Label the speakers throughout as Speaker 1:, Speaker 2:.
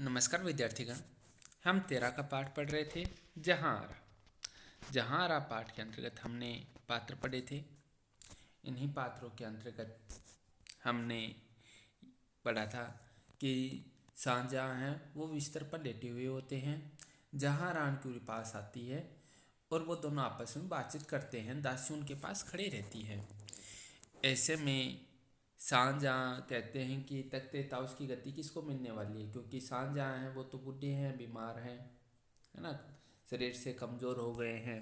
Speaker 1: नमस्कार विद्यार्थीगण। हम 13 का पाठ पढ़ रहे थे। जहाँ आरा पाठ के अंतर्गत हमने पात्र पढ़े थे। इन्हीं पात्रों के अंतर्गत हमने पढ़ा था कि शाहजहाँ हैं वो बिस्तर पर लेटे हुए होते हैं। जहाँ आरा उनके पास आती है और वो दोनों आपस में बातचीत करते हैं। दासी उनके पास खड़ी रहती है। ऐसे में शाहजहाँ कहते हैं कि तख्ते ताउस की गद्दी किसको मिलने वाली है, क्योंकि शाहजहाँ हैं वो तो बूढ़े हैं, बीमार हैं, है ना, शरीर से कमज़ोर हो गए हैं।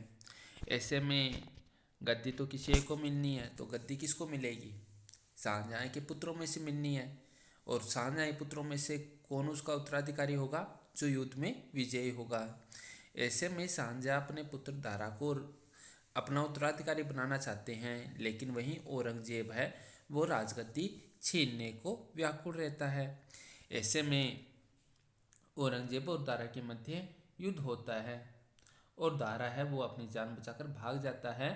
Speaker 1: ऐसे में गद्दी तो किसी एक को मिलनी है, तो गद्दी किसको मिलेगी? शाहजहाँ के पुत्रों में से मिलनी है। और शाहजहाँ के पुत्रों में से कौन उसका उत्तराधिकारी होगा? जो युद्ध में विजयी होगा। ऐसे में शाहजहाँ अपने पुत्र दारा को अपना उत्तराधिकारी बनाना चाहते हैं, लेकिन वहीं औरंगजेब है वो राजगद्दी छीनने को व्याकुल रहता है। ऐसे में औरंगजेब और दारा के मध्य युद्ध होता है और दारा है वो अपनी जान बचाकर भाग जाता है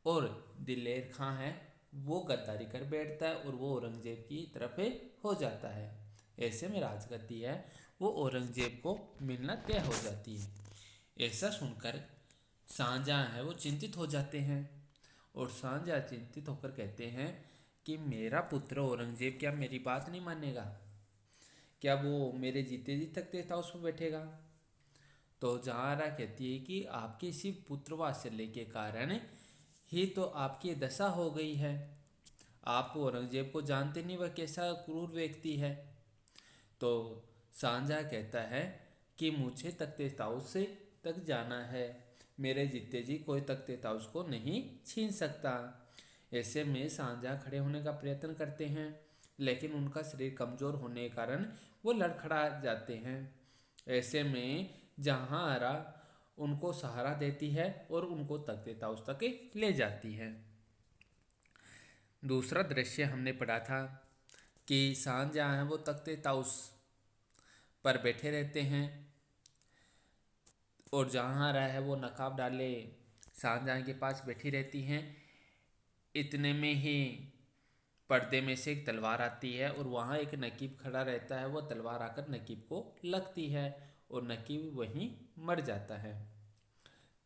Speaker 1: और दिलेर खां है वो गद्दारी कर बैठता है और वो औरंगजेब की तरफ हो जाता है। ऐसे में राजगद्दी है वो औरंगजेब को मिलना तय हो जाती है। ऐसा सुनकर शाहजहाँ है वो चिंतित हो जाते हैं और शाहजहाँ चिंतित होकर कहते हैं कि मेरा पुत्र औरंगजेब क्या मेरी बात नहीं मानेगा? क्या वो मेरे जीते जी तक तेता उस पर बैठेगा? तो जहारा कहती है कि आपके इसी पुत्र वात्सल्य के कारण ही तो आपकी दशा हो गई है। आप औरंगजेब को जानते नहीं वह कैसा क्रूर व्यक्ति है। तो शाहजहाँ कहता है कि मुझे तख्ते ताउस से तक जाना है, मेरे जीते जी कोई तख्ते ताउस को नहीं छीन सकता। ऐसे में शाहजहाँ खड़े होने का प्रयत्न करते हैं, लेकिन उनका शरीर कमज़ोर होने के कारण वो लड़खड़ा जाते हैं। ऐसे में जहाँ आरा उनको सहारा देती है और उनको तख्ते ताउस तक ले जाती है। दूसरा दृश्य हमने पढ़ा था कि शाहजहाँ हैं वो तख्ते ताउस पर बैठे रहते हैं और जहाँ आरा है वो नकाब डाले शाहजहाँ के पास बैठी रहती हैं। इतने में ही पर्दे में से एक तलवार आती है और वहाँ एक नकीब खड़ा रहता है। वो तलवार आकर नकीब को लगती है और नकीब वहीं मर जाता है।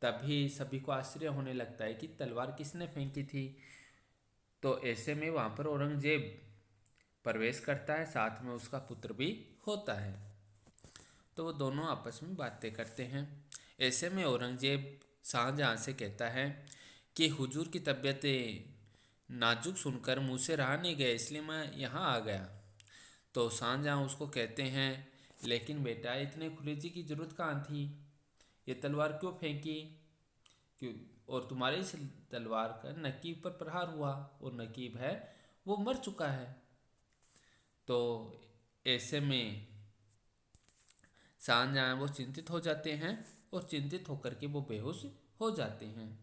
Speaker 1: तभी सभी को आश्चर्य होने लगता है कि तलवार किसने फेंकी थी। तो ऐसे में वहाँ पर औरंगजेब प्रवेश करता है, साथ में उसका पुत्र भी होता है। तो वो दोनों आपस में बातें करते हैं। ऐसे में औरंगजेब शाहजहाँ से कहता है कि हुजूर की तबीयत नाजुक सुनकर मुँह से रहा नहीं गया, इसलिए मैं यहाँ आ गया। तो शाहजहाँ उसको कहते हैं, लेकिन बेटा इतने खुरेजी की जरूरत कहाँ थी? ये तलवार क्यों फेंकी? क्यों? और तुम्हारे इस तलवार का नकीब पर प्रहार हुआ और नकीब है वो मर चुका है। तो ऐसे में शाहजहाँ वो चिंतित हो जाते हैं और चिंतित होकर के वो बेहोश हो जाते हैं।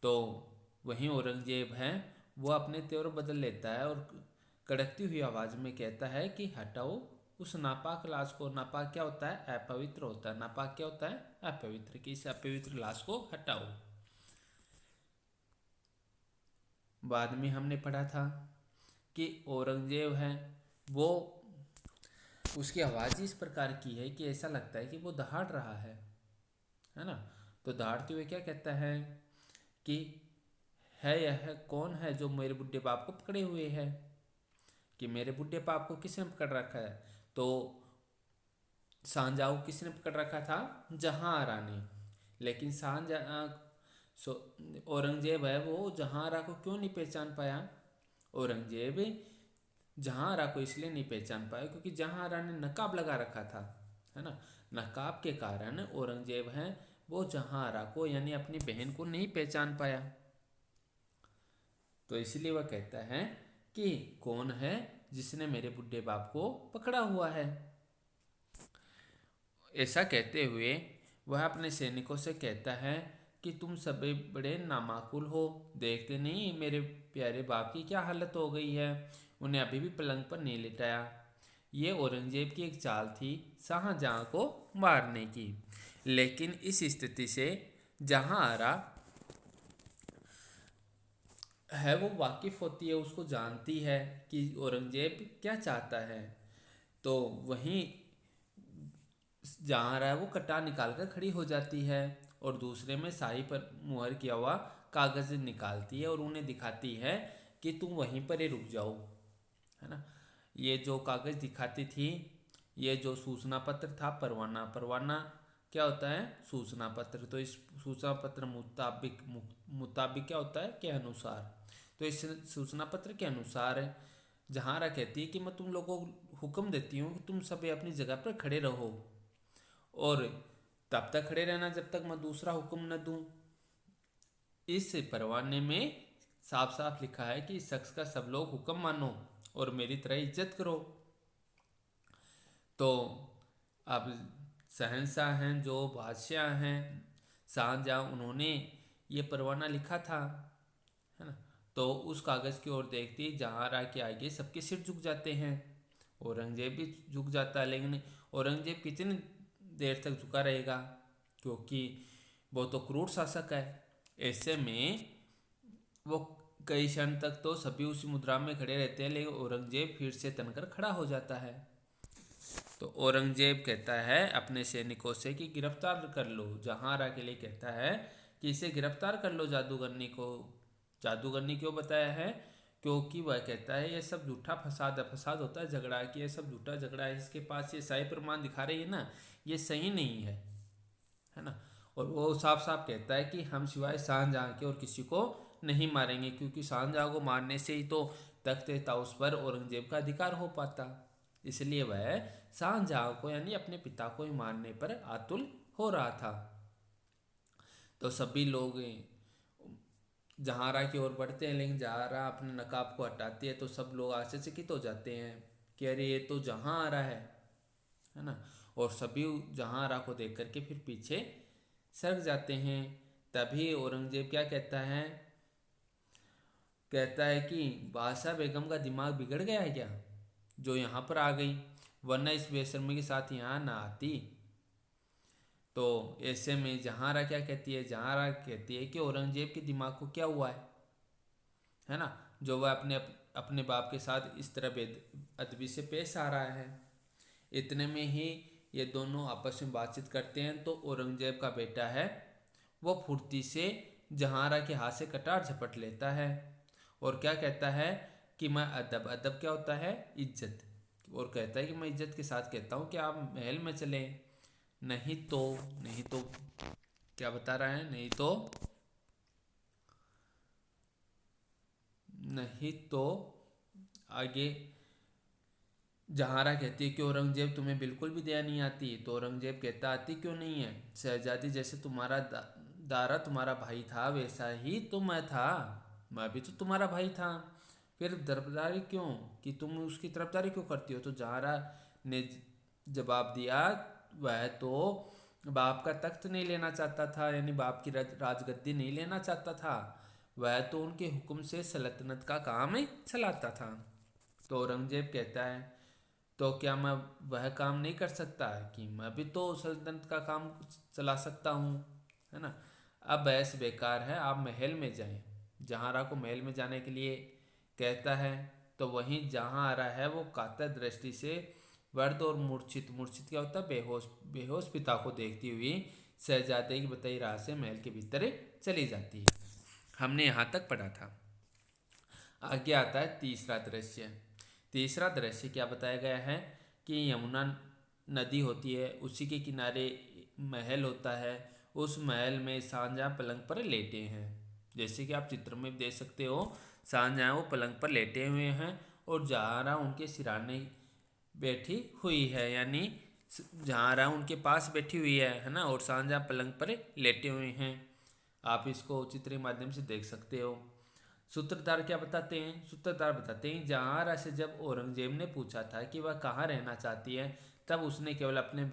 Speaker 1: तो वहीं औरंगजेब है वो अपने तेवर बदल लेता है और कड़कती हुई आवाज़ में कहता है कि हटाओ उस नापाक लाश को। नापाक क्या होता है? अपवित्र होता है। नापाक क्या होता है? अपवित्र। कि इस अपवित्र लाश को हटाओ। बाद में हमने पढ़ा था कि औरंगजेब है वो उसकी आवाज़ इस प्रकार की है कि ऐसा लगता है कि वो दहाड़ रहा है ना। तो दहाड़ते हुए क्या कहता है कि है यह कौन है जो मेरे बुढ़े बाप को पकड़े हुए है? कि मेरे बुढ़े बाप को किसने पकड़ रखा है? तो शाहजहाँ को किसने पकड़ रखा था? जहाँ आरा ने। लेकिन शाहजहाँ औरंगजेब है वो जहाँ आरा को क्यों नहीं पहचान पाया? औरंगजेब जहाँ आरा को इसलिए नहीं पहचान पाया क्योंकि जहाँ आरा ने नकाब लगा रखा था, है ना। नकाब के कारण औरंगजेब है वो जहाँ आरा को यानी अपनी बहन को नहीं पहचान पाया। तो इसलिए वह कहता है कि कौन है जिसने मेरे बुढ़े बाप को पकड़ा हुआ है। ऐसा कहते हुए वह अपने सैनिकों से कहता है कि तुम सभी बड़े नामाकुल हो, देखते नहीं मेरे प्यारे बाप की क्या हालत हो गई है, उन्हें अभी भी पलंग पर नहीं लिटाया। ये औरंगजेब की एक चाल थी शाहजहाँ को मारने की। लेकिन इस स्थिति से जहाँ आरा है वो वाकिफ होती है, उसको जानती है कि औरंगजेब क्या चाहता है। तो वहीं जहाँ रहा वो कटार निकाल कर खड़ी हो जाती है और दूसरे में शाही पर मुहर किया हुआ कागज़ निकालती है और उन्हें दिखाती है कि तुम वहीं पर ही रुक जाओ, है ना। ये जो कागज़ दिखाती थी, ये जो सूचना पत्र था, परवाना, परवाना क्या होता है, सूचना पत्र। तो इस सूचना पत्र मुताबिक मुताबिक क्या होता है, के अनुसार। तो इस सूचना पत्र के अनुसार जहारा कहती है कि मैं तुम लोगों को हुक्म देती हूँ कि तुम सभी अपनी जगह पर खड़े रहो और तब तक खड़े रहना जब तक मैं दूसरा हुक्म न दूं। इस परवाने में साफ साफ लिखा है कि इस शख्स का सब लोग हुक्म मानो और मेरी तरह इज्जत करो। तो अब शहंशाह हैं, जो बादशाह हैं शाहजहाँ, उन्होंने ये परवाना लिखा था, है ना। तो उस कागज़ की ओर देखते ही जहांरा के आगे सबके सिर झुक जाते हैं। औरंगजेब भी झुक जाता है, लेकिन औरंगजेब कितनी देर तक झुका रहेगा, क्योंकि वो तो क्रूर शासक है। ऐसे में वो कई क्षण तक तो सभी उसी मुद्रा में खड़े रहते हैं, लेकिन औरंगजेब फिर से तनकर खड़ा हो जाता है। तो औरंगजेब कहता है अपने सैनिकों से कि गिरफ्तार कर लो। जहांरा के लिए कहता है कि इसे गिरफ्तार कर लो जादूगरनी को। जादूगरनी क्यों बताया है, क्योंकि वह कहता है ये सब झूठा फसाद होता है, झगड़ा कि ये सब झूठा झगड़ा है, इसके पास ये सही प्रमाण दिखा रही है ना, ये सही नहीं है ना। और वो साफ साफ कहता है कि हम सिवाय शाहजहाँ के और किसी को नहीं मारेंगे, क्योंकि शाहजहाँ को मारने से ही तो तख्त ताउस पर औरंगजेब का अधिकार हो पाता। इसलिए वह शाहजहाँ को यानी अपने पिता को ही मारने पर आतुल हो रहा था। तो सभी लोग जहारा की ओर बढ़ते हैं, लेकिन जहारा अपने नकाब को हटाती है तो सब लोग आश्चर्यचकित हो जाते हैं कि अरे ये तो जहांरा है ना। और सभी जहांरा को देख करके फिर पीछे सरक जाते हैं। तभी औरंगजेब क्या कहता है, कहता है कि बादशाह बेगम का दिमाग बिगड़ गया है क्या, जो यहाँ पर आ गई, वरना इस बेशर्मी के साथ यहाँ ना आती। तो ऐसे में जहांरा क्या कहती है, जहांरा कहती है कि औरंगजेब के दिमाग को क्या हुआ है ना, जो वह अपने बाप के साथ इस तरह बेअदबी से पेश आ रहा है। इतने में ही ये दोनों आपस में बातचीत करते हैं। तो औरंगजेब का बेटा है वो फुर्ती से जहांरा के हाथ से कटार झपट लेता है और क्या कहता है कि मैं अदब, अदब क्या होता है, इज्जत, और कहता है कि मैं इज्जत के साथ कहता हूँ कि आप महल में चलें, नहीं तो क्या बता रहा है, नहीं तो आगे जहांरा कहती है कि औरंगजेब तुम्हें बिल्कुल भी दया नहीं आती। तो औरंगजेब कहता आती क्यों नहीं है, शहजादी जैसे तुम्हारा दारा तुम्हारा भाई था वैसा ही तो मैं था, मैं भी तो तुम्हारा भाई था, फिर तरफदारी क्यों, कि तुम उसकी तरफदारी क्यों करती हो। तो जहांरा ने जवाब दिया वह तो बाप का तख्त नहीं लेना चाहता था, यानी बाप की राजगद्दी नहीं लेना चाहता था, वह तो उनके हुक्म से सल्तनत का काम चलाता था। तो औरंगजेब कहता है तो क्या मैं वह काम नहीं कर सकता कि मैं भी तो सल्तनत का काम चला सकता हूँ, है ना। अब बहस बेकार है, आप महल में जाएं। जहांरा को महल में जाने के लिए कहता है। तो वहीं जहांरा है वो कातर दृष्टि से वर्द और मूर्छित, मूर्छित क्या होता है, बेहोश, बेहोश पिता को देखती हुई शहजादे की बताई राह से महल के भीतर चली जाती है। हमने यहाँ तक पढ़ा था। आगे आता है तीसरा दृश्य। तीसरा दृश्य क्या बताया गया है कि यमुना नदी होती है, उसी के किनारे महल होता है। उस महल में शाहजहाँ पलंग पर लेटे हैं, जैसे कि आप चित्र में देख सकते हो। शाहजहाँ वो पलंग पर लेटे हुए हैं और जहांरा उनके सिराने बैठी हुई है, यानी जहांरा उनके पास बैठी हुई है ना, और शाहजहाँ पलंग पर लेटे हुए हैं। आप इसको चित्र के माध्यम से देख सकते हो। सूत्रधार क्या बताते हैं, सूत्रधार बताते हैं जहांरा से जब औरंगजेब ने पूछा था कि वह कहाँ रहना चाहती है, तब उसने केवल अपने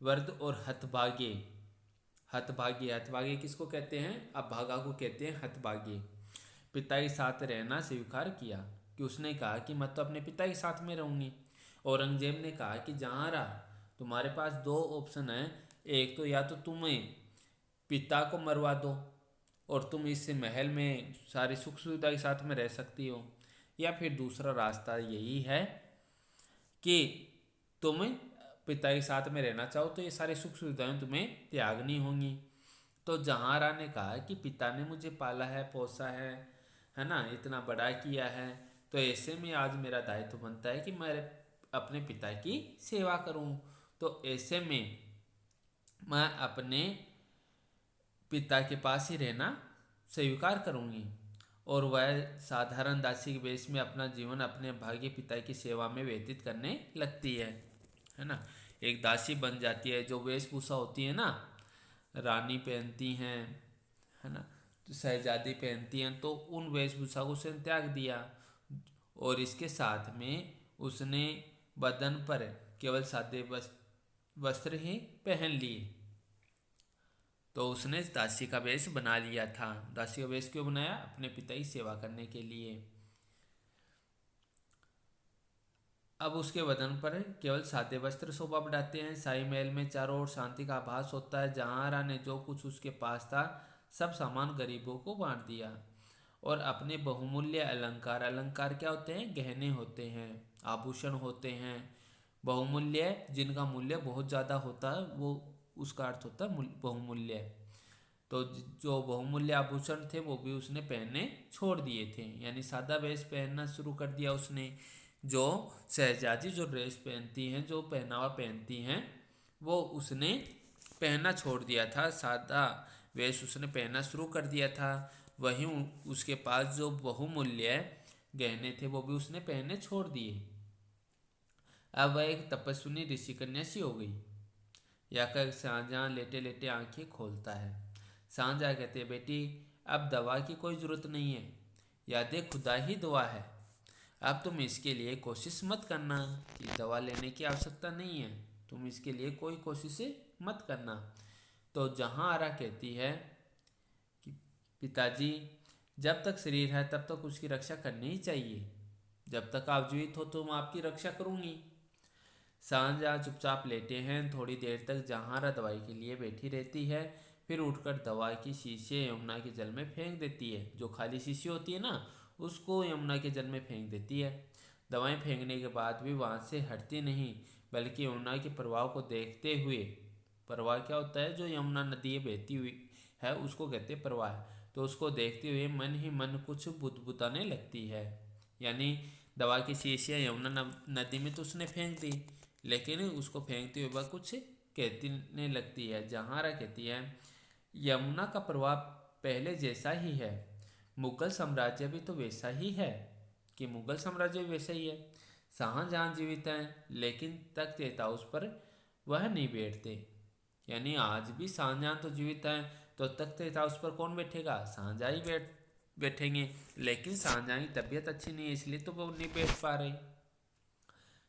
Speaker 1: वर्द और हतभागे, हतभागे किसको कहते हैं, अभागा को कहते हैं हतभागे, पिता के साथ रहना स्वीकार किया। कि उसने कहा कि मैं तो अपने पिता के साथ में रहूंगी। औरंगजेब ने कहा कि जहांरा तुम्हारे पास दो ऑप्शन है, एक तो या तो तुम्हें पिता को मरवा दो और तुम इस महल में सारी सुख सुविधा के साथ में रह सकती हो, या फिर दूसरा रास्ता यही है कि तुम पिता के साथ में रहना चाहो तो ये सारी सुख सुविधाएं तुम्हें त्यागनी होंगी। तो जहांरा ने कहा कि पिता ने मुझे पाला है, पोसा है ना, इतना बड़ा किया है, तो ऐसे में आज मेरा दायित्व बनता है कि मैं अपने पिता की सेवा करूं। तो ऐसे में मैं अपने पिता के पास ही रहना स्वीकार करूंगी। और वह साधारण दासी के वेश में अपना जीवन अपने भाग्य पिता की सेवा में व्यतीत करने लगती है ना। एक दासी बन जाती है, जो वेशभूषा होती है ना, रानी पहनती हैं, है ना, तो शहजादी पहनती हैं, तो उन वेशभूषा को उसने त्याग दिया और इसके साथ में उसने बदन पर केवल सादे वस्त्र ही पहन लिए। तो उसने दासी का वेश बना लिया था। दासी का वेश क्यों बनाया? अपने पिता की सेवा करने के लिए। अब उसके बदन पर केवल सादे वस्त्र शोभा बढ़ाते हैं। शाही महल में चारों ओर शांति का आभास होता है। जहांरा ने जो कुछ उसके पास था सब सामान गरीबों को बांट दिया और अपने बहुमूल्य अलंकार, अलंकार क्या होते हैं? गहने होते हैं, आभूषण होते हैं बहुमूल्य, जिनका मूल्य बहुत ज़्यादा होता है, वो उसका अर्थ होता है बहुमूल्य। तो जो बहुमूल्य आभूषण थे वो भी उसने पहनने छोड़ दिए थे, यानी सादा वेश पहनना शुरू कर दिया उसने। जो शहजादी जो ड्रेस पहनती हैं, जो पहनावा पहनती हैं, वो उसने पहनना छोड़ दिया था, सादा वेश उसने पहनना शुरू कर दिया था। वहीं उसके पास जो बहुमूल्य गहने थे वो भी उसने पहनने छोड़ दिए। अब वह एक तपस्विनी ऋषि कन्या सी हो गई। या कर शाहजहाँ लेटे लेटे आंखें खोलता है। शाहजहाँ कहते हैं, बेटी अब दवा की कोई ज़रूरत नहीं है, यादें खुदा ही दवा है। अब तुम इसके लिए कोशिश मत करना कि दवा लेने की आवश्यकता नहीं है, तुम इसके लिए कोई कोशिश मत करना। तो जहांरा कहती है कि पिताजी, जब तक शरीर है तब तक उसकी रक्षा करनी ही चाहिए, जब तक आप जीवित हो तो मैं आपकी रक्षा करूंगी। शाहजहाँ चुपचाप लेटे हैं। थोड़ी देर तक जहांरा दवाई के लिए बैठी रहती है, फिर उठकर दवा की शीशी यमुना के जल में फेंक देती है। जो खाली शीशी होती है ना, उसको यमुना के जल में फेंक देती है। दवाएं फेंकने के बाद भी वहाँ से हटती नहीं, बल्कि यमुना के प्रवाह को देखते हुए, प्रवाह क्या होता है? जो यमुना नदी बहती हुई है उसको कहते हैं प्रवाह। तो उसको देखते हुए मन ही मन कुछ बुदबुदाने लगती है। यानी दवा की शीशियाँ यमुना नदी में तो उसने फेंक दी, लेकिन उसको फेंकते हुए वह कुछ कहने लगती है। जहांरा कहती है, यमुना का प्रवाह पहले जैसा ही है, मुगल साम्राज्य भी तो वैसा ही है, कि मुगल साम्राज्य भी वैसा ही है। शाहजहाँ जीवित हैं लेकिन तख्त ताउस पर वह नहीं बैठते। यानी आज भी शाहजहाँ तो जीवित हैं, तो तख्त ताउस पर कौन बैठेगा? शाहजहाँ ही बैठेंगे, लेकिन शाहजहाँ की तबीयत अच्छी नहीं है, इसलिए तो वो नहीं बैठ पा रहे।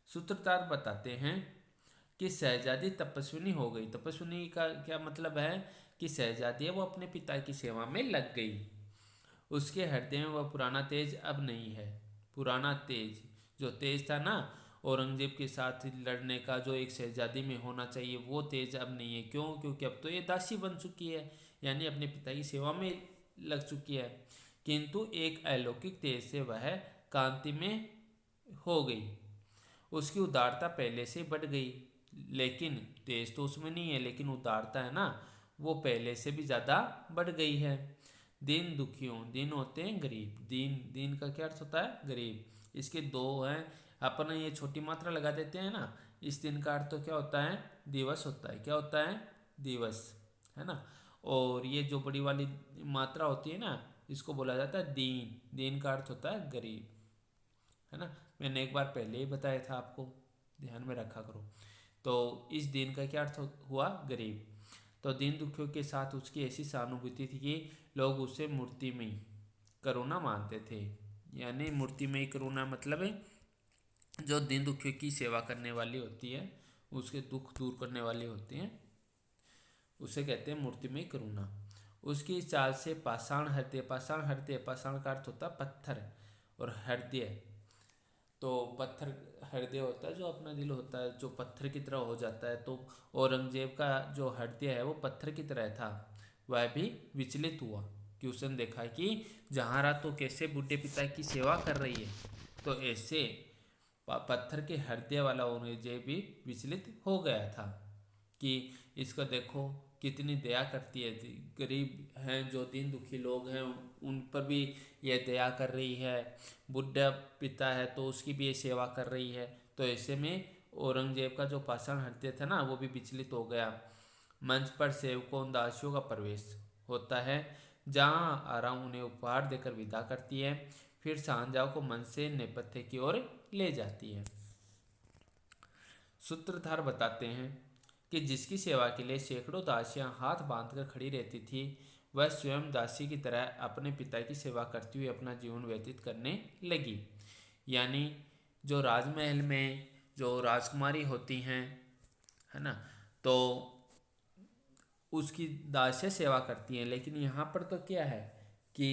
Speaker 1: सूत्रधार बताते हैं कि शहजादी तपस्विनी हो गई। तपस्विनी का क्या मतलब है? कि शहजादी है वो अपने पिता की सेवा में लग गई। उसके हृदय में वह पुराना तेज अब नहीं है। पुराना तेज, जो तेज था ना औरंगजेब के साथ लड़ने का, जो एक शहजादी में होना चाहिए, वो तेज अब नहीं है। क्यों? क्योंकि अब तो ये दासी बन चुकी है, यानी अपने पिता की सेवा में लग चुकी है। किंतु एक अलौकिक तेज से वह कांति में हो गई। उसकी उदारता पहले से बढ़ गई, लेकिन तेज तो उसमें नहीं है, लेकिन उदारता है ना, वो पहले से भी ज़्यादा बढ़ गई है। दीन दुखियों, दिन होते हैं गरीब, दीन, दीन का क्या अर्थ होता है? गरीब। इसके दो हैं, अपन ये छोटी मात्रा लगा देते हैं ना, इस दिन का अर्थ तो क्या होता है? दिवस होता है। क्या होता है? दिवस, है ना। और ये जो बड़ी वाली मात्रा होती है ना, इसको बोला जाता है दीन। दीन का अर्थ होता है गरीब, है ना। मैंने एक बार पहले ही बताया था आपको, ध्यान में रखा करो। तो इस दिन का क्या अर्थ हुआ? गरीब। तो दीन दुखियों के साथ उसकी ऐसी सहानुभूति थी कि लोग उसे मूर्ति में करुणा मानते थे। यानी मूर्ति में करुणा मतलब है जो दीन दुखियों की सेवा करने वाली होती है, उसके दुख दूर करने वाली होती हैं, उसे कहते हैं मूर्ति में करुणा। उसकी चाल से पाषाण हृदय, पाषाण हृदय, पाषाण का अर्थ होता है पत्थर, और हृदय तो पत्थर, हृदय होता है जो अपना दिल होता है, जो पत्थर की तरह हो जाता है। तो औरंगजेब का जो हृदय है वो पत्थर की तरह था। वह भी विचलित हुआ कि उसने देखा कि जहांरा तो कैसे बूढ़े पिता की सेवा कर रही है, तो ऐसे पत्थर के हृदय वाला औरंगजेब भी विचलित हो गया था कि इसको देखो कितनी दया करती है, गरीब हैं जो दीन दुखी लोग हैं उन पर भी ये दया कर रही है, बुढ़ा पिता है तो उसकी भी ये सेवा कर रही है। तो ऐसे में औरंगजेब का जो पाषाण हृदय था ना वो भी विचलित हो गया। मंच पर सेवकों दासियों का प्रवेश होता है, जहां आराम उन्हें उपहार देकर विदा करती है, फिर शाहजहां को मंच से नेपथ्य की ओर ले जाती है। सूत्रधार बताते हैं कि जिसकी सेवा के लिए सैकड़ों दासियां हाथ बांधकर खड़ी रहती थी, वह स्वयं दासी की तरह अपने पिता की सेवा करती हुई अपना जीवन व्यतीत करने लगी। यानी जो राजमहल में जो राजकुमारी होती हैं, है ना, तो उसकी दासियां सेवा करती हैं, लेकिन यहाँ पर तो क्या है कि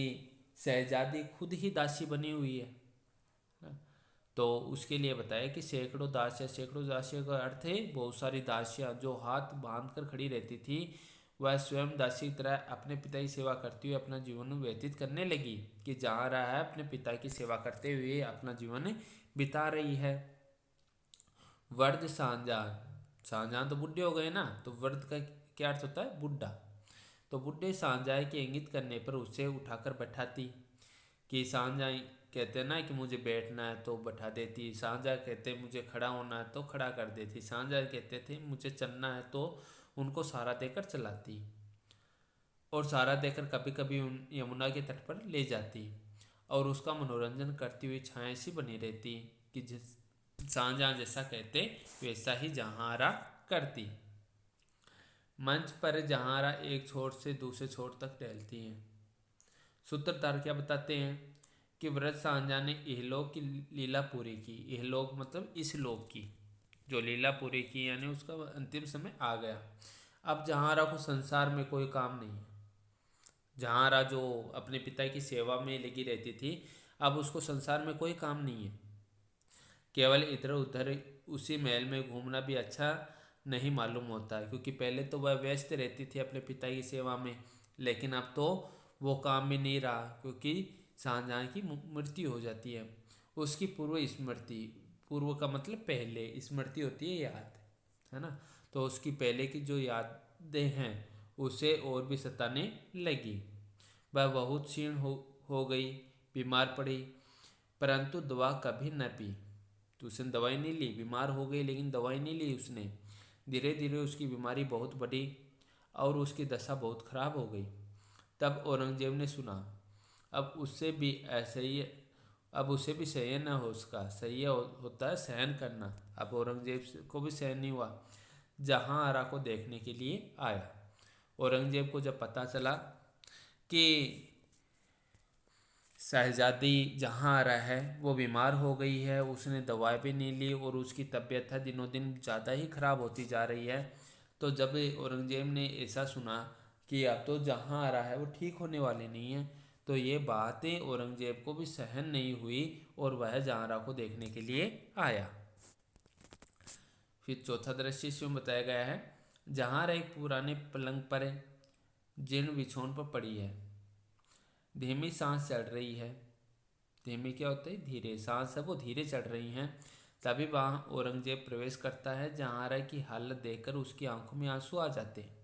Speaker 1: शहजादी खुद ही दासी बनी हुई है ना? तो उसके लिए बताया कि सैकड़ों दासियां का अर्थ है बहुत सारी दासियां जो हाथ बांध कर खड़ी रहती थी, वह स्वयं दासी की तरह अपने पिता की सेवा करती हुई अपना जीवन व्यतीत करने लगी, कि जहाँ रहा है अपने पिता की सेवा करते हुए अपना जीवन बिता रही है। वर्द शाहजहां, शाहजहां तो बुढ़े हो गए ना, तो वर्द का क्या अर्थ होता है? बुढ़ा। तो बुढ़े शाहजहां के इंगित करने पर उसे उठाकर बैठाती, कि शाहजहां कहते ना कि मुझे बैठना है तो बैठा देती, शाहजहां कहते मुझे खड़ा होना है तो खड़ा कर देती, शाहजहां कहते थे मुझे चलना है तो उनको सहारा देकर चलाती, और सहारा देकर कभी कभी उन यमुना के तट पर ले जाती और उसका मनोरंजन करती हुई छाया सी बनी रहती, कि जिस शाहजहां जैसा कहते वैसा ही जहांरा करती। मंच पर जहांरा एक छोर से दूसरे छोर तक टहलती हैं। सूत्रधार क्या बताते हैं कि व्रत शाहजहां ने इहलोक की लीला पूरी की। इहलोक मतलब इस लोक की जो लीला पूरी की, यानी उसका अंतिम समय आ गया। अब जहांरा को संसार में कोई काम नहीं है। जहांरा जो अपने पिता की सेवा में लगी रहती थी, अब उसको संसार में कोई काम नहीं है। केवल इधर उधर उसी महल में घूमना भी अच्छा नहीं मालूम होता है, क्योंकि पहले तो वह व्यस्त रहती थी अपने पिता की सेवा में, लेकिन अब तो वो काम भी नहीं रहा, क्योंकि शाहजहां की मृत्यु हो जाती है। उसकी पूर्व स्मृति, पूर्व का मतलब पहले, स्मृति होती है याद, है ना, तो उसकी पहले की जो यादें हैं उसे और भी सताने लगी। वह बहुत क्षीण हो गई, बीमार पड़ी, परंतु दवा कभी न पी। तो उसने दवाई नहीं ली, बीमार हो गई लेकिन दवाई नहीं ली उसने। धीरे धीरे उसकी बीमारी बहुत बढ़ी और उसकी दशा बहुत खराब हो गई। तब औरंगजेब ने सुना, अब उससे भी ऐसे ही, अब उसे भी सहन न हो उसका, सही होता है सहन करना। अब औरंगजेब को भी सहन नहीं हुआ, जहांआरा को देखने के लिए आया। औरंगजेब को जब पता चला कि शहजादी जहांआरा है वो बीमार हो गई है, उसने दवाई भी नहीं ली और उसकी तबीयत है दिनों दिन ज़्यादा ही खराब होती जा रही है, तो जब औरंगजेब ने ऐसा सुना कि अब तो जहांआरा है वो ठीक होने वाली नहीं है, तो ये बातें औरंगजेब को भी सहन नहीं हुई और वह जहांआरा को देखने के लिए आया। फिर चौथा दृश्य इसमें बताया गया है, जहांआरा एक पुराने पलंग पर जीर्ण बिछौन पर पड़ी है, धीमी सांस चढ़ रही है। धीमी क्या होता है? धीरे सांस है वो धीरे चढ़ रही हैं। तभी वहाँ औरंगजेब प्रवेश करता है। जहांआरा की हालत देखकर उसकी आंखों में आंसू आ जाते हैं,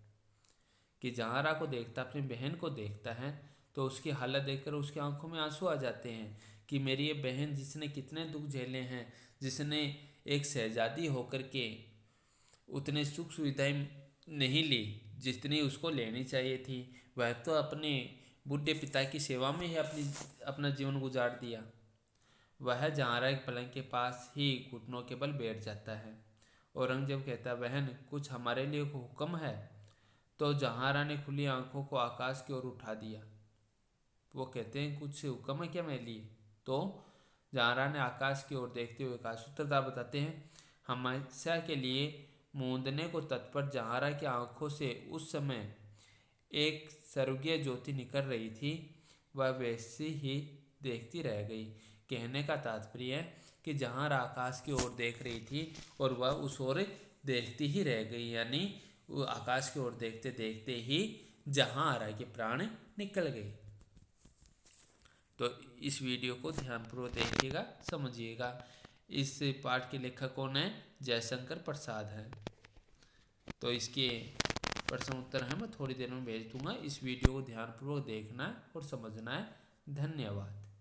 Speaker 1: कि जहांआरा को देखता, अपनी बहन को देखता है तो उसकी हालत देखकर उसकी आंखों में आंसू आ जाते हैं, कि मेरी ये बहन जिसने कितने दुख झेले हैं, जिसने एक शहजादी होकर के उतने सुख सुविधाएं नहीं ली जितनी उसको लेनी चाहिए थी, वह तो अपने बूढ़े पिता की सेवा में ही अपना जीवन गुजार दिया। वह जहांआरा एक पलंग के पास ही घुटनों के बल बैठ जाता है। औरंगजेब कहता है, बहन कुछ हमारे लिए हुक्म है? तो जहांआरा ने खुली आंखों को आकाश की ओर उठा दिया। वो कहते हैं कुछ हुक्म है क्या मेरे लिए? तो जहांआरा ने आकाश की ओर देखते हुए कहा। सूत्रधार बताते हैं, हमेशा के लिए मूंदने को तत्पर जहांआरा की आंखों से उस समय एक स्वर्गीय ज्योति निकल रही थी, वह वैसी ही देखती रह गई। कहने का तात्पर्य है कि जहांआरा आकाश की ओर देख रही थी और वह उस ओर देखती ही रह गई, यानी वो आकाश की ओर देखते देखते ही जहांआरा के प्राण निकल गए। तो इस वीडियो को ध्यानपूर्वक देखिएगा, समझिएगा। इस पाठ के लेखक कौन है? जयशंकर प्रसाद है। तो इसके प्रश्न उत्तर है मैं थोड़ी देर में भेज दूंगा। इस वीडियो को ध्यानपूर्वक देखना है और समझना है। धन्यवाद।